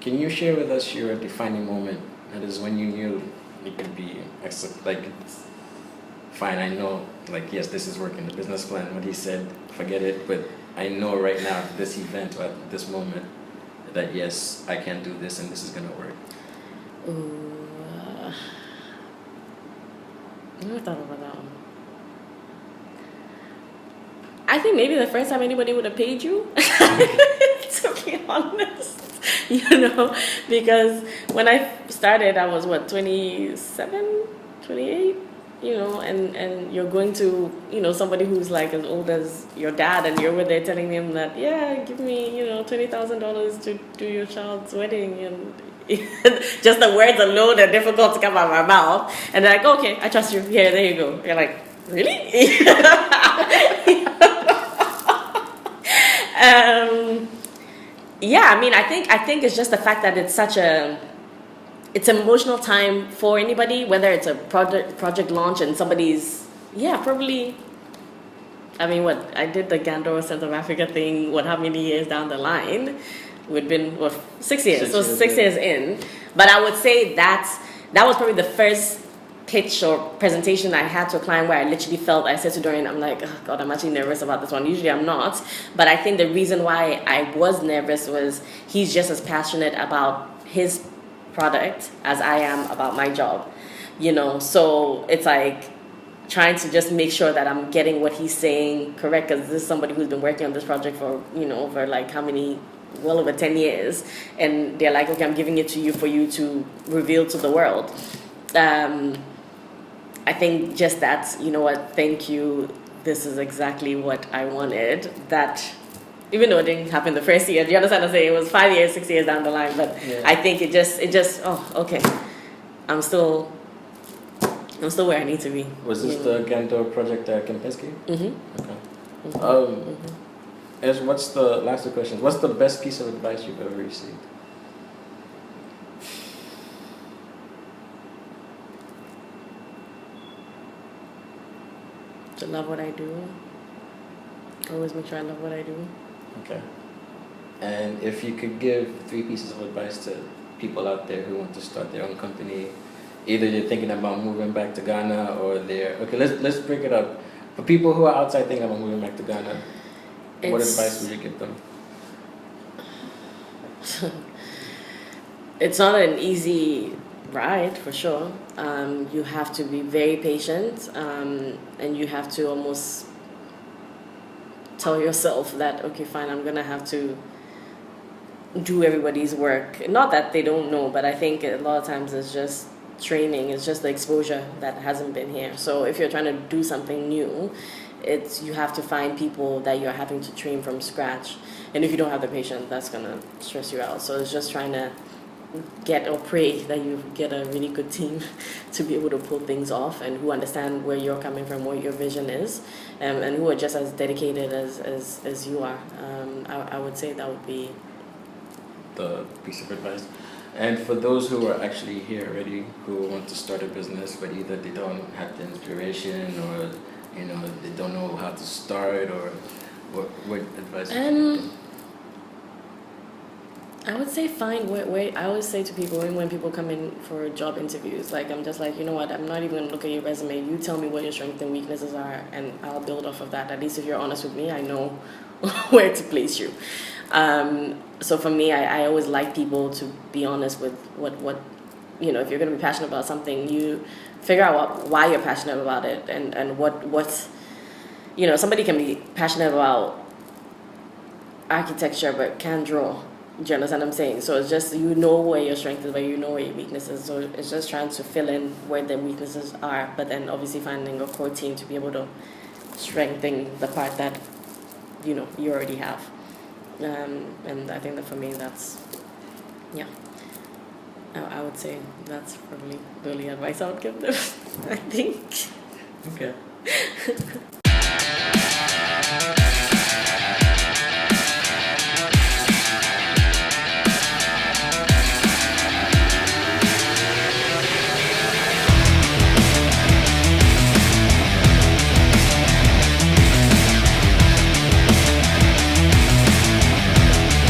Can you share with us your defining moment? That is when you knew it could be like, fine, I know, like, yes, this is working, the business plan, what he said, forget it, but I know right now, this event, or at this moment, that yes, I can do this and this is gonna work. Ooh, I never thought about that one. I think maybe the first time anybody would have paid you, to be honest, because when I started, I was 27, 28, and you're going to, somebody who's like as old as your dad, and you're over there telling him that, yeah, give me, $20,000 to do your child's wedding, and just the words alone are difficult to come out of my mouth, and they're like, okay, I trust you, here, there you go. You're like, really? Yeah, I mean, I think it's just the fact that it's such it's an emotional time for anybody, whether it's a project launch and somebody's, probably. I mean, I did the Gandor Centre of Africa thing, how many years down the line? We'd been, 6 years, 6 years in. But I would say that was probably the first pitch or presentation I had to a client where I literally felt, I said to Dorian, I'm like, oh God, I'm actually nervous about this one. Usually I'm not. But I think the reason why I was nervous was he's just as passionate about his product as I am about my job. So it's like trying to just make sure that I'm getting what he's saying correct, because this is somebody who's been working on this project for, over like how many, well over 10 years. And they're like, okay, I'm giving it to you for you to reveal to the world. I think just that, you know what, thank you, this is exactly what I wanted. That, even though it didn't happen the first year, do you understand what I'm saying? It was 5 years, 6 years down the line, but yeah. I think it just, oh, okay, I'm still where I need to be. Was this the Gandor project at Kempinski? Mm-hmm. Okay. What's the last two questions? What's the best piece of advice you've ever received? To love what I do. Always make sure I love what I do. Okay. And if you could give 3 pieces of advice to people out there who want to start their own company, either they're thinking about moving back to Ghana, or let's break it up. For people who are outside thinking about moving back to Ghana, what advice would you give them? It's not an easy ride, for sure. You have to be very patient, and you have to almost tell yourself that, okay, fine, I'm gonna have to do everybody's work. Not that they don't know, but I think a lot of times it's just training, it's just the exposure that hasn't been here. So if you're trying to do something new, you have to find people that you're having to train from scratch. And if you don't have the patience, that's gonna stress you out. So it's just trying to get or pray that you get a really good team to be able to pull things off, and who understand where you're coming from, what your vision is, and who are just as dedicated as you are. I would say that would be the piece of advice. And for those who are actually here already, who want to start a business, but either they don't have the inspiration, or they don't know how to start, or what advice would you give them? I would say I always say to people, when people come in for job interviews, like, I'm just like, you know what, I'm not even going to look at your resume. You tell me what your strengths and weaknesses are, and I'll build off of that. At least if you're honest with me, I know where to place you. So for me, I always like people to be honest with what if you're going to be passionate about something, you figure out why you're passionate about it, and what's, somebody can be passionate about architecture but can't draw. Do you understand what I'm saying? So it's just, where your strength is, where where your weaknesses. So it's just trying to fill in where the weaknesses are, but then obviously finding a core team to be able to strengthen the part that you already have. And I think that for me, that's, I would say that's probably the only advice I would give them. I think. Okay.